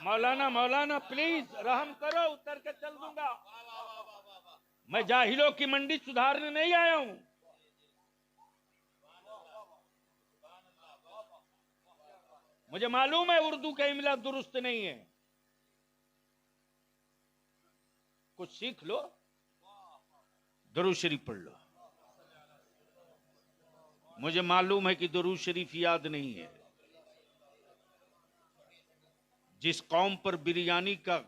मौलाना मौलाना please रहम करो, उतर के चल दूंगा। मैं जाहिलों की मंडी सुधारने नहीं आया हूं। मुझे मालूम है उर्दू का इमला दुरुस्त नहीं है, कुछ सीख लो, दुरूद शरीफ पढ़ लो। मुझे मालूम है कि दुरूद शरीफ याद नहीं है। जिस कौम पर बिरयानी का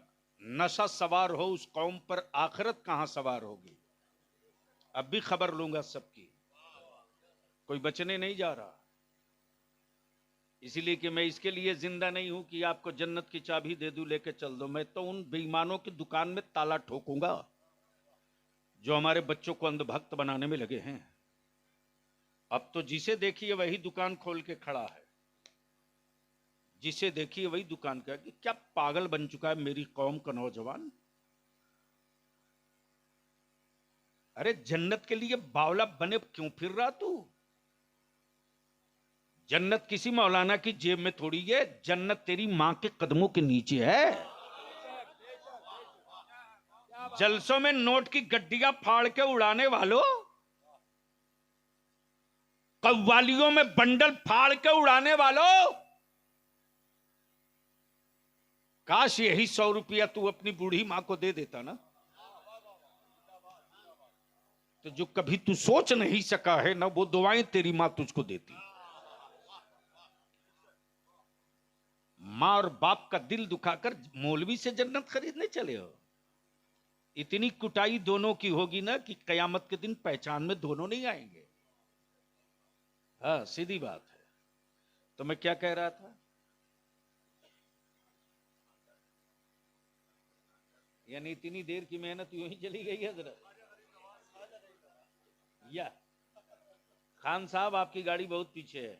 नशा सवार हो, उस कौम पर आखिरत कहां सवार होगी। अब भी खबर लूंगा सबकी, कोई बचने नहीं जा रहा। इसीलिए कि मैं इसके लिए जिंदा नहीं हूं कि आपको जन्नत की चाबी दे दूं, लेके चल दो। मैं तो उन बेईमानों की दुकान में ताला ठोकूंगा जो हमारे बच्चों को अंधभक्त बनाने में लगे हैं। अब तो जिसे देखिए वही दुकान खोल के खड़ा है, जिसे देखिए वही दुकान का। कि क्या पागल बन चुका है मेरी कौम का नौजवान। अरे जन्नत के लिए बावला बने क्यों फिर रहा तू। जन्नत किसी मौलाना की जेब में थोड़ी है, जन्नत तेरी मां के कदमों के नीचे है। जलसों में नोट की गड्डियां फाड़ के उड़ाने वालों, कव्वालियों में बंडल फाड़ के उड़ाने वालों, काश यही 100 रुपया तू अपनी बूढ़ी मां को दे देता ना, तो जो कभी तू सोच नहीं सका है ना, वो दुआएं तेरी मां तुझको देती। मां और बाप का दिल दुखाकर मौलवी से जन्नत खरीदने चले हो। इतनी कुटाई दोनों की होगी ना कि कयामत के दिन पहचान में दोनों नहीं आएंगे। हाँ सीधी बात है। तो मैं क्या कह रहा था, यानी इतनी देर की मेहनत यूं ही चली गई है जरा। या खान साहब आपकी गाड़ी बहुत पीछे है।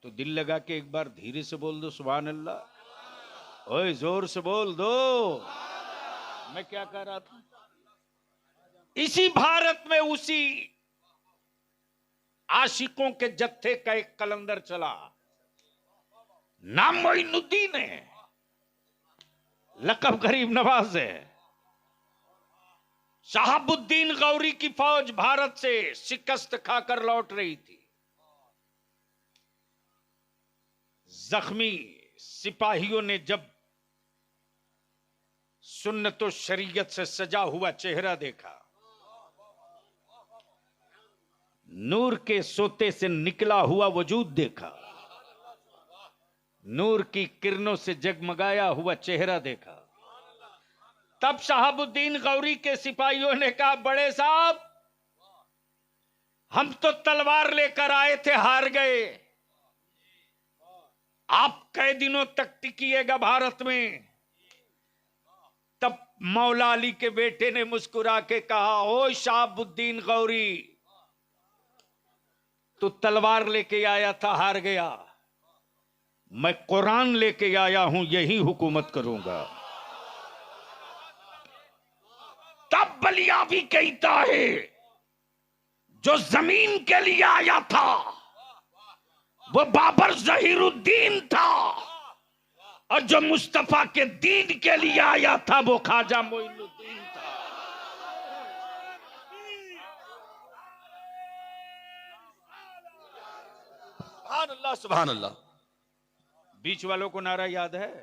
तो दिल लगा के एक बार धीरे से बोल दो सुभान अल्लाह। ओए जोर से बोल दो। मैं क्या कह रहा था, इसी भारत में उसी आशिकों के जत्थे का एक कलंदर चला, नाम मोइनुद्दीन है, लकब गरीब नवाज है। शहाबुद्दीन गौरी की फौज भारत से शिकस्त खाकर लौट रही थी। जख्मी सिपाहियों ने जब सुन्नतो शरीयत से सजा हुआ चेहरा देखा, नूर के सोते से निकला हुआ वजूद देखा, नूर की किरणों से जगमगाया हुआ चेहरा देखा, तब शहाबुद्दीन गौरी के सिपाहियों ने कहा, बड़े साहब हम तो तलवार लेकर आए थे, हार गए। आप कई दिनों तक टिकिएगा भारत में। तब मौला अली के बेटे ने मुस्कुरा के कहा, ओ शहाबुद्दीन गौरी, तू तलवार लेके आया था, हार गया। मैं कुरान लेके आया हूं, यही हुकूमत करूंगा। तब बलिया भी कहता है, जो जमीन के लिए आया था वो बाबर जहीरुद्दीन था, और जो मुस्तफा के दीन के लिए आया था वो ख्वाजा मोइनुद्दीन था। सुभान अल्लाह सुभान अल्लाह। बीच वालों को नारा याद है?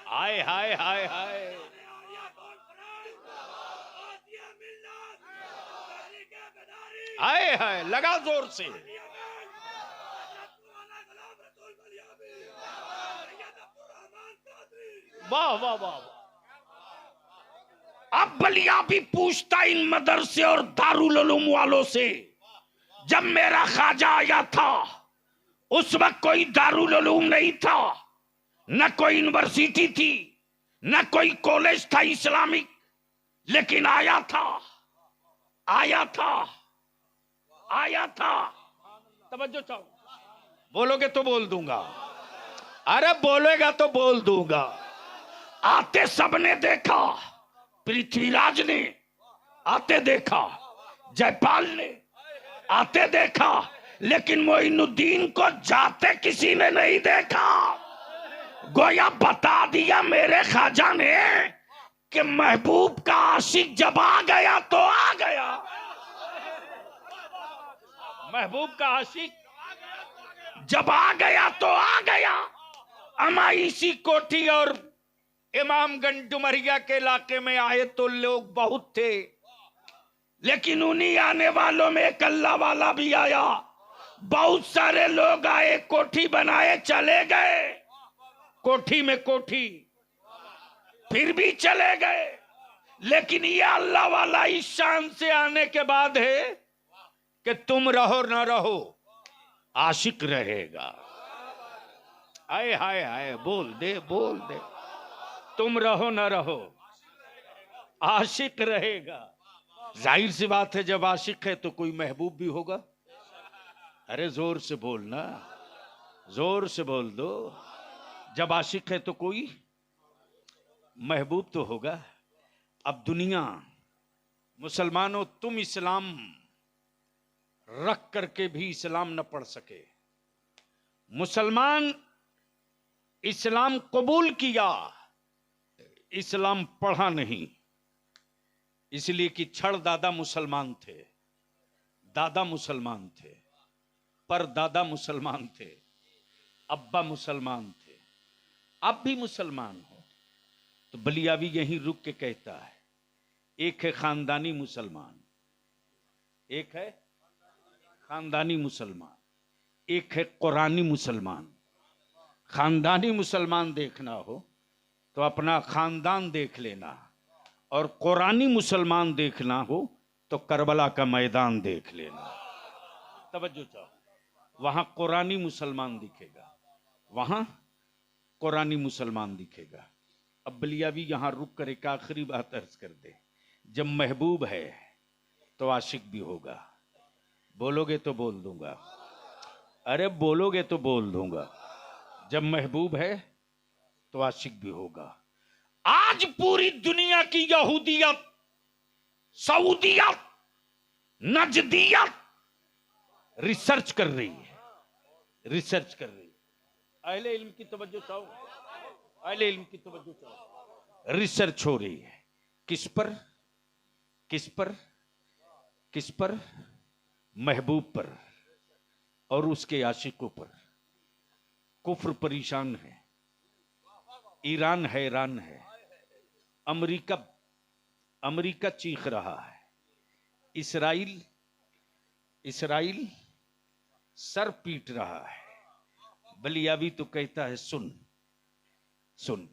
हाय हाय हाय हाय। हाय हाय, लगा जोर से। वाह वाह वाह। अब बलिया भी पूछता इन मदरसे और दारुल उलूम वालों से, जब मेरा ख्वाजा आया था उस वक्त कोई दारुल उलूम नहीं था, न कोई यूनिवर्सिटी थी, न कोई कॉलेज था इस्लामिक, लेकिन आया था, आया था, आया था। तवज्जो चाहो, बोलोगे तो बोल दूंगा, अरे बोलेगा तो बोल दूंगा। आते सबने देखा, पृथ्वीराज ने आते देखा, जयपाल ने आते देखा, लेकिन मोइनुद्दीन को जाते किसी ने नहीं देखा। गोया बता दिया मेरे ख्वाजा ने कि महबूब का आशिक जब आ गया तो आ गया। महबूब का आशिक जब आ गया तो आ गया। अमा इसी कोठी और इमामगंज डुमरिया के इलाके में आए तो लोग बहुत थे, लेकिन उन्हीं आने वालों में एक अल्लाह वाला भी आया। बहुत सारे लोग आए, कोठी बनाए, चले गए, कोठी में कोठी, फिर भी चले गए। लेकिन ये अल्लाह वाला इस शान से आने के बाद है कि तुम रहो ना रहो, आशिक रहेगा। आए हाय हाय, बोल दे बोल दे, तुम रहो ना रहो, आशिक रहेगा। जाहिर सी बात है, जब आशिक है तो कोई महबूब भी होगा। अरे जोर से बोलना, जोर से बोल दो। जब आशिक है तो कोई महबूब तो होगा। अब दुनिया, मुसलमानों, तुम इस्लाम रख करके भी इस्लाम न पढ़ सके। मुसलमान इस्लाम कबूल किया, इस्लाम पढ़ा नहीं, इसलिए कि छड़ दादा मुसलमान थे, दादा मुसलमान थे, पर दादा मुसलमान थे, अब्बा मुसलमान थे, अब भी मुसलमान हो। तो बलियावी यहीं रुक के कहता है, एक है खानदानी मुसलमान, एक है खानदानी मुसलमान, एक है कुरानी मुसलमान। खानदानी मुसलमान देखना हो तो अपना खानदान देख लेना, और कुरानी मुसलमान देखना हो तो करबला का मैदान देख लेना। तवज्जो चाहो, वहां कुरानी मुसलमान दिखेगा, वहां कुरानी मुसलमान दिखेगा। अब बलियावी यहां रुक कर एक आखिरी बात अर्ज कर दे, जब महबूब है तो आशिक भी होगा। बोलोगे तो बोल दूंगा, अरे बोलोगे तो बोल दूंगा। जब महबूब है तो आशिक भी होगा। आज पूरी दुनिया की यहूदियत, सऊदियत, नजदियत रिसर्च कर रही है, रिसर्च कर रही है। अहले इल्म की तवज्जो चाहो, अहले इल्म की तवज्जो चाहो। रिसर्च हो रही है किस पर, किस पर, किस पर? महबूब पर और उसके आशिकों पर। कुफ्र परेशान है, ईरान हैरान है, अमेरिका अमेरिका चीख रहा है, इसराइल इसराइल सर पीट रहा है। बलियावी तो कहता है, सुन सुन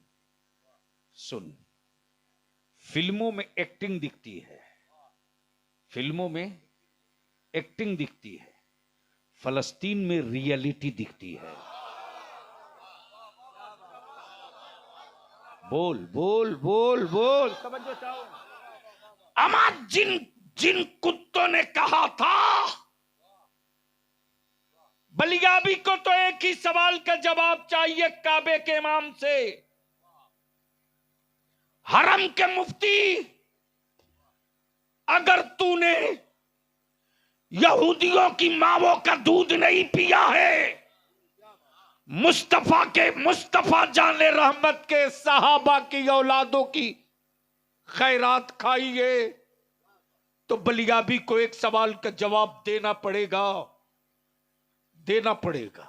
सुन, फिल्मों में एक्टिंग दिखती है, फिल्मों में एक्टिंग दिखती है, फलस्तीन में रियलिटी दिखती है। बोल बोल बोल बोल, समझो चाहो। अमा जिन जिन कुत्तों ने कहा था, बलियाबी को तो एक ही सवाल का जवाब चाहिए काबे के इमाम से, हरम के मुफ्ती, अगर तूने यहूदियों की मावों का दूध नहीं पिया है, मुस्तफा जाने रहमत के सहाबा की औलादों की खैरात खाई है, तो बलियाबी को एक सवाल का जवाब देना पड़ेगा, देना पड़ेगा।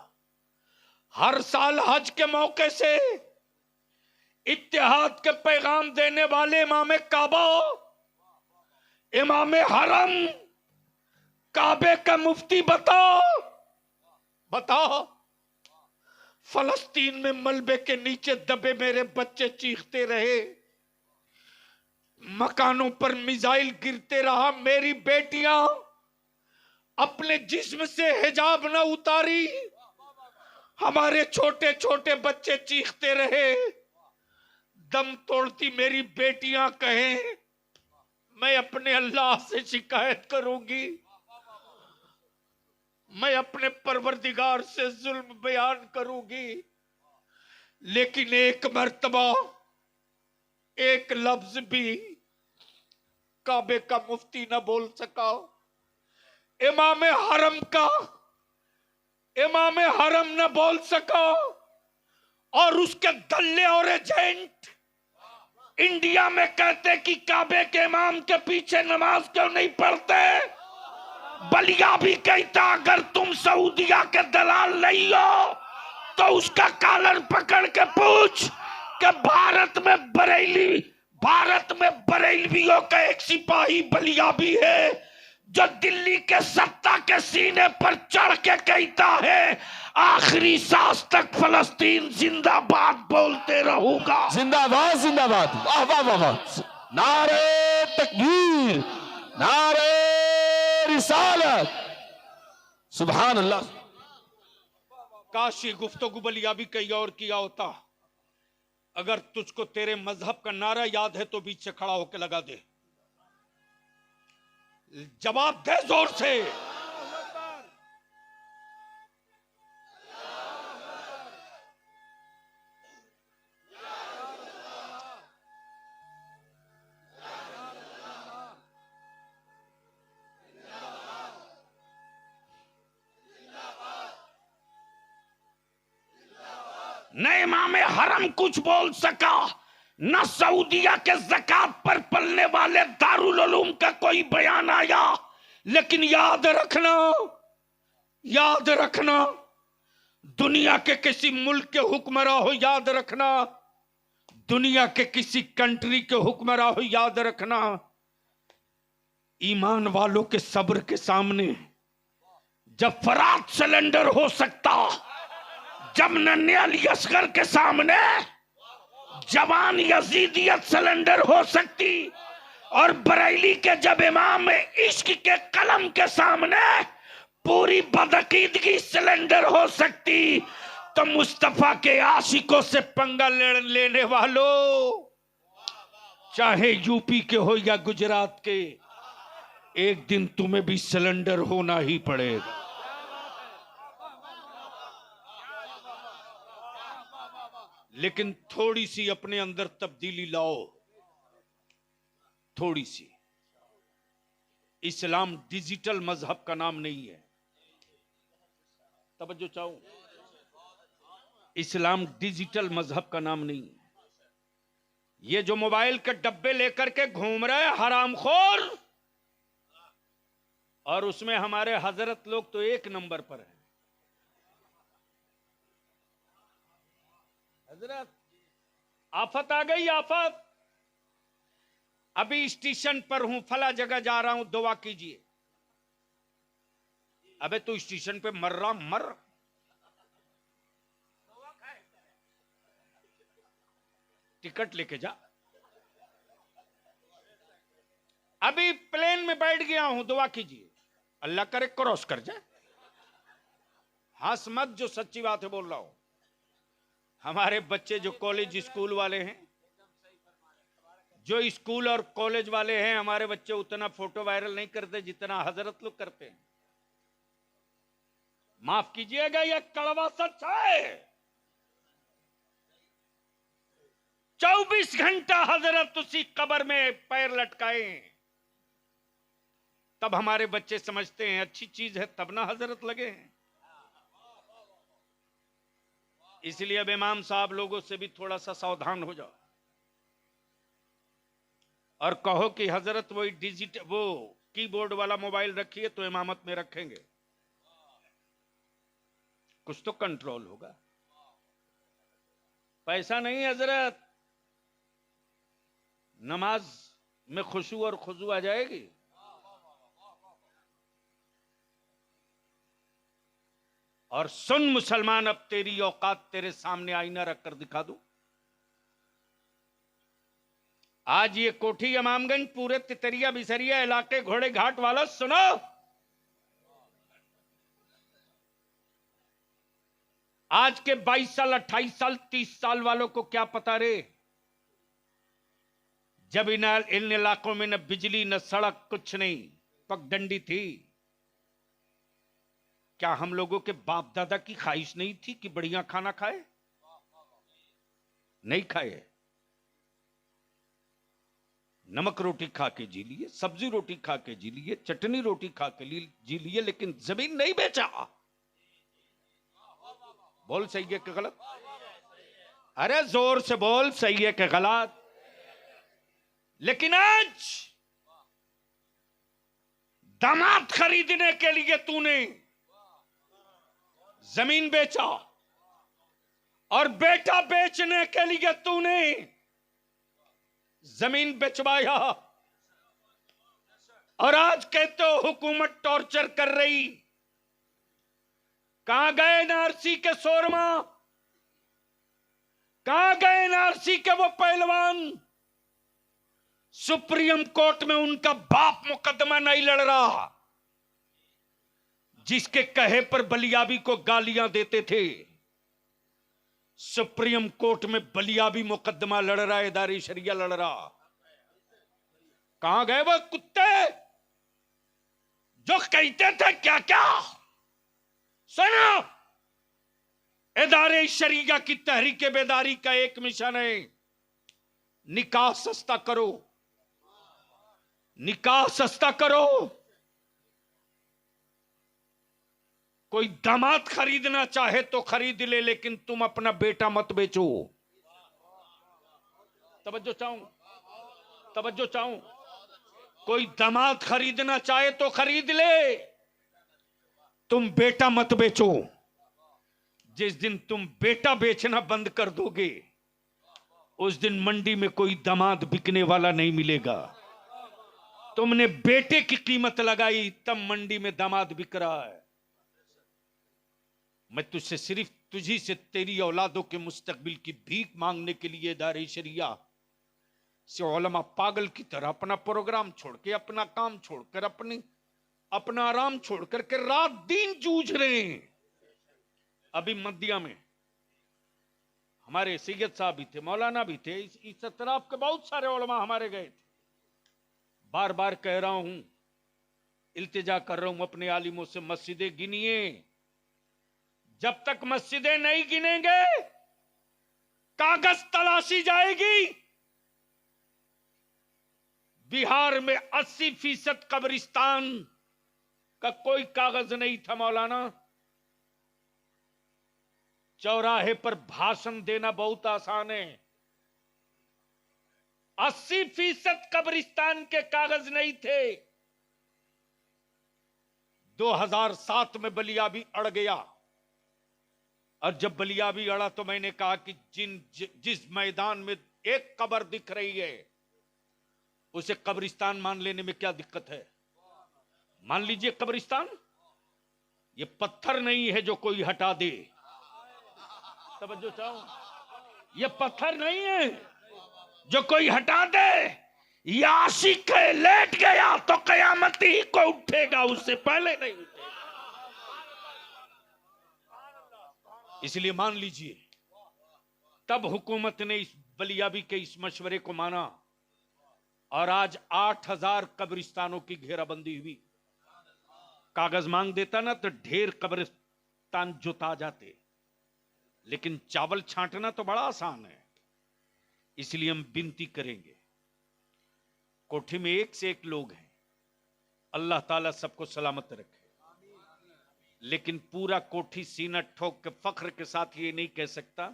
हर साल हज के मौके से इत्तेहाद के पैगाम देने वाले इमाम काबा, इमाम हरम, काबे का मुफ्ती बताओ बताओ, फलस्तीन में मलबे के नीचे दबे मेरे बच्चे चीखते रहे, मकानों पर मिसाइल गिरते रहा, मेरी बेटियां अपने जिस्म से हिजाब न उतारी, हमारे छोटे छोटे बच्चे चीखते रहे, दम तोड़ती मेरी बेटियां कहें मैं अपने अल्लाह से शिकायत करूंगी, मैं अपने परवरदिगार से जुल्म बयान करूंगी। लेकिन एक मर्तबा एक लफ्ज भी काबे का मुफ्ती न बोल सका, इमाम हरम न बोल सका, और उसके दल्ले और एजेंट इंडिया में कहते कि काबे के इमाम के पीछे नमाज क्यों नहीं पढ़ते। बलिया भी कहता अगर तुम सऊदिया के दलाल नहीं हो तो उसका कॉलर पकड़ के पूछ कि भारत में बरेलवियों का एक सिपाही बलिया भी है जो दिल्ली के सत्ता के सीने पर चढ़ के कहता है आखिरी सांस तक फलस्तीन जिंदाबाद बोलते रहूंगा। जिंदाबाद जिंदाबाद, वाह वाह वाह वाह, नारे तकबीर, नारे रिसालत, सुभान अल्लाह। काश ये गुफ्तगू बलिया भी कहीं और किया होता। अगर तुझको तेरे मजहब का नारा याद है तो बीच से खड़ा होकर लगा दे, जवाब दे जोर से। न इमाम हरम कुछ बोल सका, न सऊदिया के ज़कात पर पलने वाले दारुल उलूम का कोई बयान आया। लेकिन याद रखना दुनिया के किसी मुल्क के हुक्मरान हो, याद रखना दुनिया के किसी कंट्री के हुक्मरान हो, याद रखना ईमान वालों के सब्र के सामने जब फरात सिलेंडर हो सकता, जब नन्हे अली असगर के सामने जवान यजीदियत सिलेंडर हो सकती, और बरेली के जब इमाम इश्क के कलम के सामने पूरी बदअकीदगी सिलेंडर हो सकती, तो मुस्तफा के आशिकों से पंगा लेने वालों, चाहे यूपी के हो या गुजरात के, एक दिन तुम्हें भी सिलेंडर होना ही पड़ेगा। लेकिन थोड़ी सी अपने अंदर तब्दीली लाओ, थोड़ी सी। इस्लाम डिजिटल मजहब का नाम नहीं है, तवज्जो चाहूं, इस्लाम डिजिटल मजहब का नाम नहीं है। ये जो मोबाइल के डब्बे लेकर के घूम रहे हरामखोर, और उसमें हमारे हजरत लोग तो एक नंबर पर हैं। हजरत आफत आ गई, आफत। अभी स्टेशन पर हूं, फला जगह जा रहा हूं, दुआ कीजिए। अबे तू स्टेशन पे मर रहा, मर। टिकट लेके जा। अभी प्लेन में बैठ गया हूं, दुआ कीजिए, अल्लाह करे क्रॉस कर जाए। हंस मत, जो सच्ची बात है बोल रहा हूं। हमारे बच्चे जो कॉलेज स्कूल वाले हैं, जो स्कूल और कॉलेज वाले हैं, हमारे बच्चे उतना फोटो वायरल नहीं करते जितना हजरत लोग करते हैं। माफ कीजिएगा, यह कड़वा सच है। 24 घंटा हजरत उसी कब्र में पैर लटकाए, तब हमारे बच्चे समझते हैं अच्छी चीज है, तब ना हजरत लगे हैं। इसलिए अब इमाम साहब लोगों से भी थोड़ा सा सावधान हो जाओ, और कहो कि हजरत वो डिजिटल, वो कीबोर्ड वाला मोबाइल रखिए तो इमामत में रखेंगे, कुछ तो कंट्रोल होगा। पैसा नहीं हजरत, नमाज में खुशू और खुजू आ जाएगी। और सुन मुसलमान, अब तेरी औकात तेरे सामने आईना रखकर दिखा दूं। आज ये कोठी इमामगंज, पूरे तितरिया बिसरिया इलाके, घोड़े घाट वाला सुनो। आज के 22 साल 28 साल 30 साल वालों को क्या पता रे, जब इन इलाकों में न बिजली न सड़क कुछ नहीं, पगडंडी थी। क्या हम लोगों के बाप दादा की ख्वाहिश नहीं थी कि बढ़िया खाना खाए? नहीं खाए। नमक रोटी खा के जी लिए, सब्जी रोटी खा के जी लिए, चटनी रोटी खा के जी लिए, लेकिन जमीन नहीं बेचा। बोल सही है कि गलत? अरे जोर से बोल, सही है कि गलत? लेकिन आज दामाद खरीदने के लिए तूने जमीन बेचा और बेटा बेचने के लिए तूने जमीन बेचवाया, और आज कहते हो हुकूमत टॉर्चर कर रही। कहां गए एनआरसी के शोरमा? कहां गए एनआरसी के वो पहलवान? सुप्रीम कोर्ट में उनका बाप मुकदमा नहीं लड़ रहा, जिसके कहे पर बलियाबी को गालियां देते थे। सुप्रीम कोर्ट में बलियाबी मुकदमा लड़ रहा है, दारी शरिया लड़ रहा। कहां गए वो कुत्ते जो कहते थे क्या क्या? सुनो, इदारे शरिया की तहरीक बेदारी का एक मिशन है, निकाह सस्ता करो, निकाह सस्ता करो। कोई दामाद खरीदना चाहे तो खरीद ले, लेकिन तुम अपना बेटा मत बेचो। तवज्जो चाहूं, तवज्जो चाहूं। कोई दामाद खरीदना चाहे तो खरीद ले, तुम बेटा मत बेचो। जिस दिन तुम बेटा बेचना बंद कर दोगे, उस दिन मंडी में कोई दामाद बिकने वाला नहीं मिलेगा। तुमने बेटे की कीमत लगाई, तब मंडी में दामाद बिक रहा है। मैं तुझसे सिर्फ तुझी से तेरी औलादों के मुस्तकबिल की भीख मांगने के लिए दारे शरिया से उलमा पागल की तरह अपना प्रोग्राम छोड़ के, अपना काम छोड़कर, अपना आराम छोड़कर के रात दिन जूझ रहे हैं। अभी मदिया में हमारे सैयद साहब भी थे, मौलाना भी थे, इस तरफ के बहुत सारे उलमा हमारे गए थे। बार बार कह रहा हूं, इल्तिजा कर रहा हूं अपने आलिमों से, मस्जिदें गिनिए। जब तक मस्जिदें नहीं गिनेंगे, कागज तलाशी जाएगी। बिहार में 80% कब्रिस्तान का कोई कागज नहीं था मौलाना। चौराहे पर भाषण देना बहुत आसान है, 80% कब्रिस्तान के कागज नहीं थे। 2007 में बलियाबी अड़ गया, और जब बलियाबी अड़ा तो मैंने कहा कि जिस मैदान में एक कब्र दिख रही है, उसे कब्रिस्तान मान लेने में क्या दिक्कत है? मान लीजिए कब्रिस्तान, ये पत्थर नहीं है जो कोई हटा दे। तवज्जो चाहो, ये पत्थर नहीं है जो कोई हटा दे। ये आशिक है, लेट गया तो कयामत ही को उठेगा, उससे पहले नहीं उठेगा। इसलिए मान लीजिए, तब हुकूमत ने इस बलियाबी के इस मशवरे को माना, और आज 8000 कब्रिस्तानों की घेराबंदी हुई। कागज मांग देता ना तो ढेर कब्रिस्तान जुता जाते, लेकिन चावल छांटना तो बड़ा आसान है। इसलिए हम विनती करेंगे, कोठी में एक से एक लोग हैं, अल्लाह ताला सबको सलामत रखे, लेकिन पूरा कोठी सीना ठोक के फख्र के साथ ये नहीं कह सकता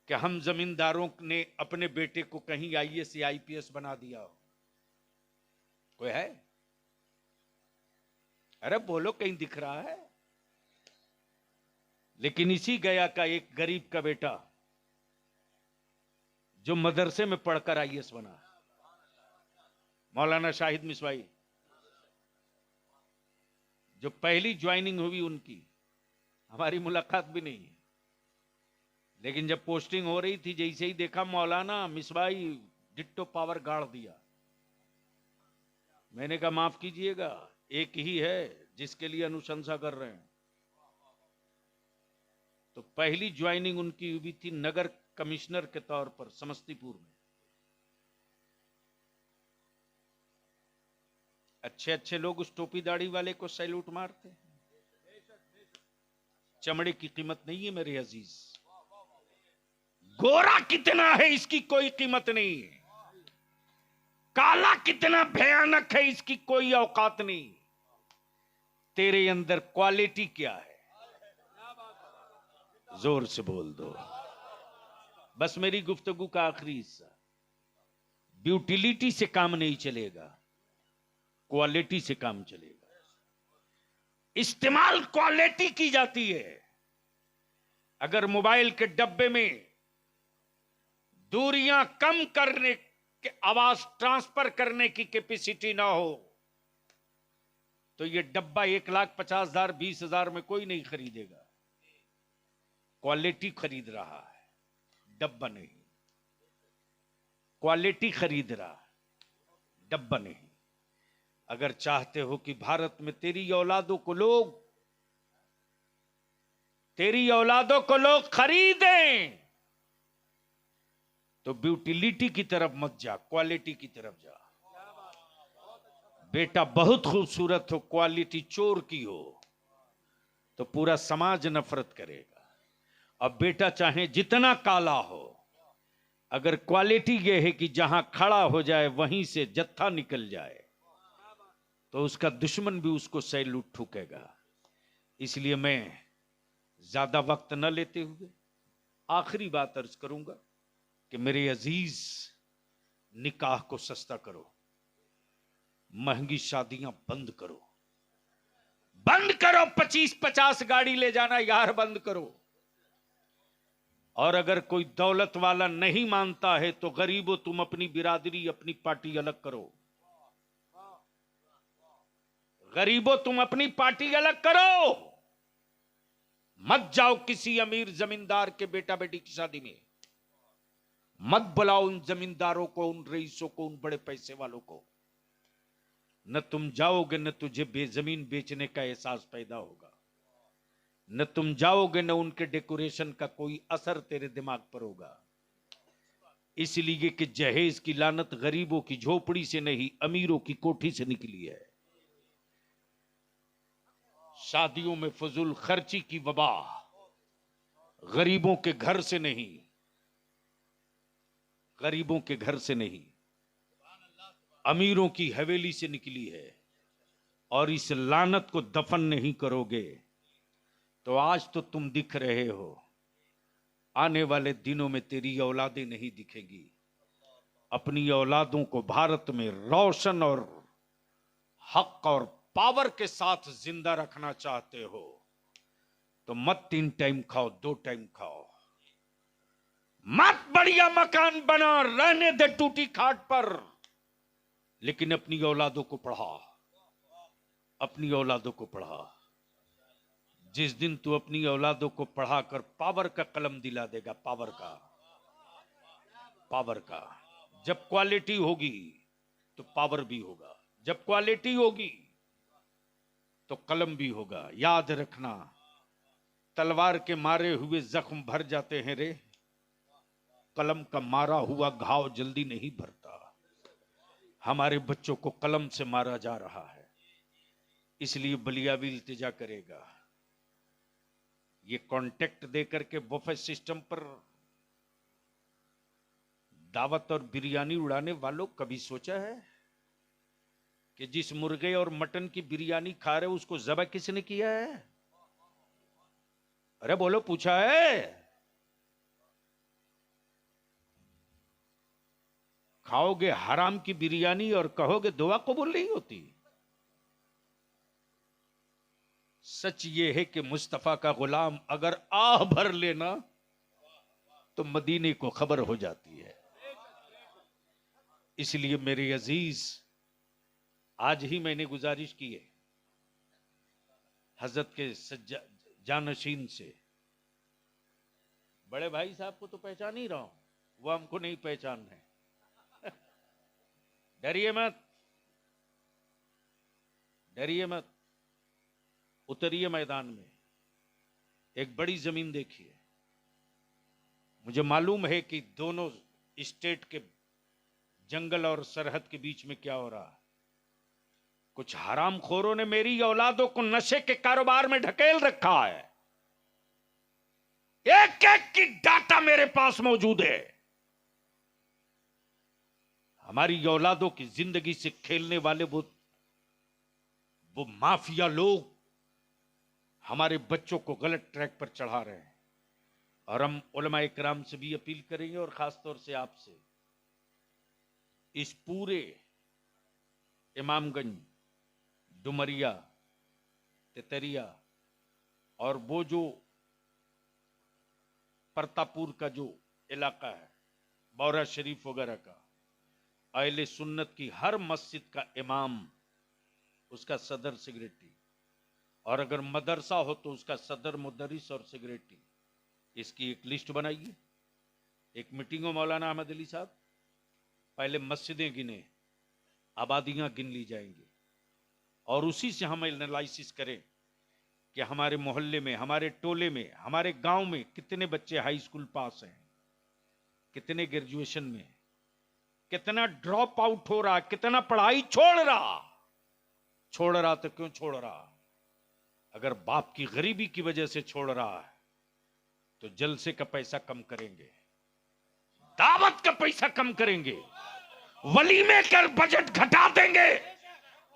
कि हम जमींदारों ने अपने बेटे को कहीं IAS या IPS बना दिया हो। कोई है? अरे बोलो, कहीं दिख रहा है? लेकिन इसी गया का एक गरीब का बेटा जो मदरसे में पढ़कर IAS बना, मौलाना शाहिद मिसवाई, जो पहली ज्वाइनिंग हुई उनकी, हमारी मुलाकात भी नहीं है, लेकिन जब पोस्टिंग हो रही थी, जैसे ही देखा मौलाना मिसवाई डिट्टो पावर गाड़ दिया। मैंने कहा माफ कीजिएगा, एक ही है जिसके लिए अनुशंसा कर रहे हैं। तो पहली ज्वाइनिंग उनकी हुई थी नगर कमिश्नर के तौर पर समस्तीपुर में। अच्छे अच्छे लोग उस टोपी दाढ़ी वाले को सैल्यूट मारते हैं। चमड़े की कीमत नहीं है मेरे अजीज, गोरा कितना है इसकी कोई कीमत नहीं है। काला कितना भयानक है इसकी कोई औकात नहीं, तेरे अंदर क्वालिटी क्या है? जोर से बोल दो। बस मेरी गुफ्तगू का आखिरी हिस्सा, ब्यूटिलिटी से काम नहीं चलेगा, क्वालिटी से काम चलेगा। इस्तेमाल क्वालिटी की जाती है। अगर मोबाइल के डब्बे में दूरियां कम करने के, आवाज ट्रांसफर करने की कैपेसिटी ना हो, तो यह डब्बा 1,50,000 20,000 में कोई नहीं खरीदेगा। क्वालिटी खरीद रहा है, डब्बा नहीं। क्वालिटी खरीद रहा है, डब्बा नहीं। अगर चाहते हो कि भारत में तेरी औलादों को लोग खरीदें, तो ब्यूटिलिटी की तरफ मत जा, क्वालिटी की तरफ जा। बेटा बहुत खूबसूरत हो, क्वालिटी चोर की हो, तो पूरा समाज नफरत करेगा। अब बेटा चाहे जितना काला हो, अगर क्वालिटी यह है कि जहां खड़ा हो जाए वहीं से जत्था निकल जाए, तो उसका दुश्मन भी उसको सैल्यूट ठुकेगा। इसलिए मैं ज्यादा वक्त न लेते हुए आखिरी बात अर्ज करूंगा कि मेरे अजीज, निकाह को सस्ता करो, महंगी शादियां बंद करो। 25-50 गाड़ी ले जाना यार बंद करो। और अगर कोई दौलत वाला नहीं मानता है तो गरीबों, तुम अपनी बिरादरी, अपनी पार्टी अलग करो। गरीबों, तुम अपनी पार्टी अलग करो। मत जाओ किसी अमीर जमींदार के बेटा बेटी की शादी में। मत बुलाओ उन जमींदारों को, उन रईसों को, उन बड़े पैसे वालों को। न तुम जाओगे, न तुझे जमीन बेचने का एहसास पैदा होगा। न तुम जाओगे, न उनके डेकोरेशन का कोई असर तेरे दिमाग पर होगा। इसलिए कि जहेज की लानत गरीबों की झोपड़ी से नहीं, अमीरों की कोठी से निकली है। शादियों में फजूल खर्ची की वबा गरीबों के घर से नहीं, गरीबों के घर से नहीं, अमीरों की हवेली से निकली है। और इस लानत को दफन नहीं करोगे तो आज तो तुम दिख रहे हो, आने वाले दिनों में तेरी औलादें नहीं दिखेगी। अपनी औलादों को भारत में रोशन और हक और पावर के साथ जिंदा रखना चाहते हो तो मत 3 टाइम खाओ, 2 टाइम खाओ। मत बढ़िया मकान बना, रहने दे टूटी खाट पर, लेकिन अपनी औलादों को पढ़ा, अपनी औलादों को पढ़ा। जिस दिन तू अपनी औलादों को पढ़ाकर पावर का कलम दिला देगा, पावर का, जब क्वालिटी होगी तो पावर भी होगा, जब क्वालिटी होगी तो कलम भी होगा। याद रखना, तलवार के मारे हुए जख्म भर जाते हैं रे, कलम का मारा हुआ घाव जल्दी नहीं भरता। हमारे बच्चों को कलम से मारा जा रहा है, इसलिए बलिया भी इल्तिजा करेगा। ये कॉन्टेक्ट देकर के बुफे सिस्टम पर दावत और बिरयानी उड़ाने वालों, कभी सोचा है कि जिस मुर्गे और मटन की बिरयानी खा रहे उसको ज़बह किसने किया है? अरे बोलो, पूछा है? खाओगे हराम की बिरयानी और कहोगे दुआ कबूल नहीं होती। सच ये है कि मुस्तफा का गुलाम अगर आह भर लेना तो मदीने को खबर हो जाती है। इसलिए मेरे अजीज, आज ही मैंने गुजारिश की है हजरत के जानशीन से, बड़े भाई साहब को तो पहचान ही रहा हूं, वो हमको नहीं पहचान है। डरिए मत, डरिए मत, उतरिए मैदान में। एक बड़ी जमीन देखिए। मुझे मालूम है कि दोनों स्टेट के जंगल और सरहद के बीच में क्या हो रहा है। कुछ हरामखोरों ने मेरी औलादों को नशे के कारोबार में ढकेल रखा है। एक एक की डाटा मेरे पास मौजूद है। हमारी औलादों की जिंदगी से खेलने वाले वो माफिया लोग हमारे बच्चों को गलत ट्रैक पर चढ़ा रहे हैं। और हम उलमा इकराम से भी अपील करेंगे और खासतौर से आपसे, इस पूरे इमामगंज, डुमरिया, तेतरिया और वो जो परतापुर का जो इलाका है, बौरा शरीफ वगैरह का, अहले सुन्नत की हर मस्जिद का इमाम, उसका सदर सेक्रेटरी, और अगर मदरसा हो तो उसका सदर मुदरिस और सेक्रेटरी, इसकी एक लिस्ट बनाइए। एक मीटिंग हो मौलाना अहमद अली साहब, पहले मस्जिदें गिने, आबादियां गिन ली जाएंगी और उसी से हम एनालिसिस करें कि हमारे मोहल्ले में, हमारे टोले में, हमारे गांव में कितने बच्चे हाई स्कूल पास हैं, कितने ग्रेजुएशन में, कितना ड्रॉप आउट हो रहा, कितना पढ़ाई छोड़ रहा तो क्यों छोड़ रहा? अगर बाप की गरीबी की वजह से छोड़ रहा है तो जलसे का पैसा कम करेंगे, दावत का पैसा कम करेंगे, वलीमे कर बजट घटा देंगे।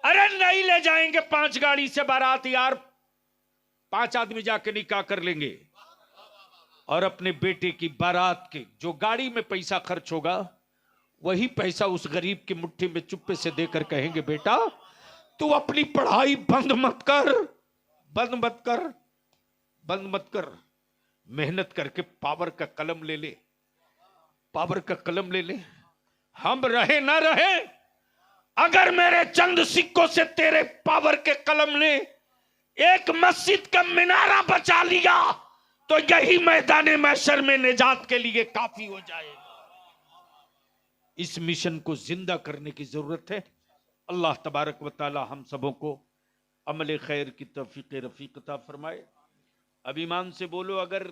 अरे नहीं ले जाएंगे 5 गाड़ी से बारात यार, 5 आदमी जाके निकाह कर लेंगे और अपने बेटे की बारात के जो गाड़ी में पैसा खर्च होगा वही पैसा उस गरीब की मुट्ठी में चुप्पे से देकर कहेंगे, बेटा तू अपनी पढ़ाई बंद मत कर, मेहनत करके पावर का कलम ले ले, हम रहे ना रहे, अगर मेरे चंद सिक्कों से तेरे पावर के कलम ने एक मस्जिद का मिनारा बचा लिया तो यही मैदान महशर में निजात के लिए काफी हो जाएगा। इस मिशन को जिंदा करने की जरूरत है। अल्लाह तबारक व तआला हम सबों को अमल खैर की तौफीक रफीक अता फरमाए। अब ईमान से बोलो, अगर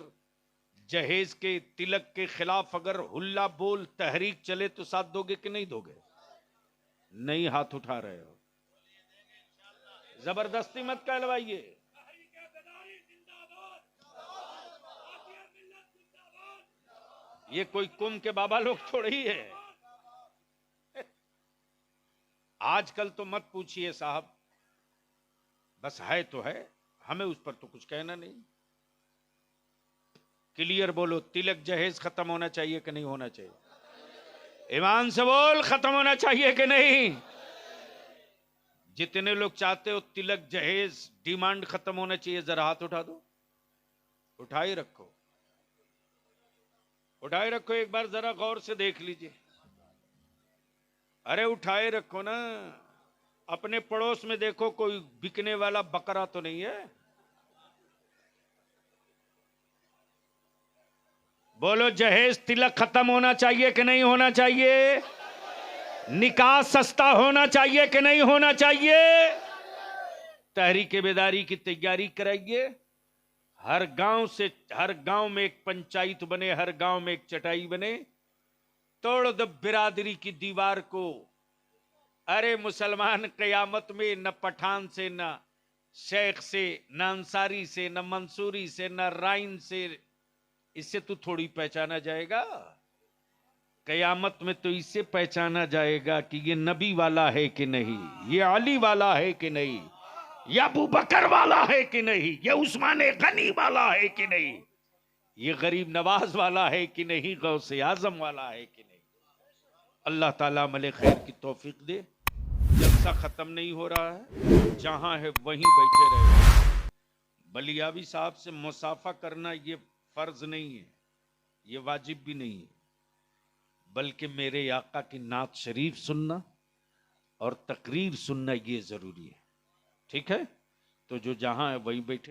जहेज के तिलक के खिलाफ अगर हुल्ला बोल तहरीक चले तो साथ दोगे कि नहीं दोगे? नहीं हाथ उठा रहे हो, जबरदस्ती मत कहलवाइए। ये कोई कुम के बाबा लोग थोड़े ही है। आजकल तो मत पूछिए साहब, बस है तो है, हमें उस पर तो कुछ कहना नहीं। क्लियर बोलो, तिलक जहेज खत्म होना चाहिए कि नहीं होना चाहिए? ईमान से बोल, खत्म होना चाहिए कि नहीं? जितने लोग चाहते हो तिलक जहेज डिमांड खत्म होना चाहिए, जरा हाथ उठा दो। उठाए रखो, एक बार जरा गौर से देख लीजिए। अरे उठाए रखो ना, अपने पड़ोस में देखो कोई बिकने वाला बकरा तो नहीं है। बोलो, जहेज तिलक खत्म होना चाहिए कि नहीं होना चाहिए? निकाह सस्ता होना चाहिए कि नहीं होना चाहिए? तहरीक बेदारी की तैयारी कराइए। हर गांव में एक पंचायत बने, हर गांव में एक चटाई बने। तोड़ दो बिरादरी की दीवार को। अरे मुसलमान कयामत में न पठान से, न शेख से, न अंसारी से, न मंसूरी से, न राइन से, इससे तो थोड़ी पहचाना जाएगा। कयामत में तो इससे पहचाना जाएगा कि ये नबी वाला है कि नहीं, ये अली वाला है कि नहीं, ये अबू बकर वाला है कि नहीं, ये उस्मान गनी वाला है कि नहीं, ये गरीब नवाज वाला है कि नहीं, गौसे आजम वाला है कि नहीं। अल्लाह ताला अमल खैर की तौफीक दे। जलसा खत्म नहीं हो रहा है, जहां है वहीं बैठे रहे। बलियावी साहब से मुसाफा करना ये फर्ज नहीं है, ये वाजिब भी नहीं है, बल्कि मेरे आका की नात शरीफ सुनना और तकरीर सुनना ये जरूरी है। ठीक है, तो जो जहां है वहीं बैठे।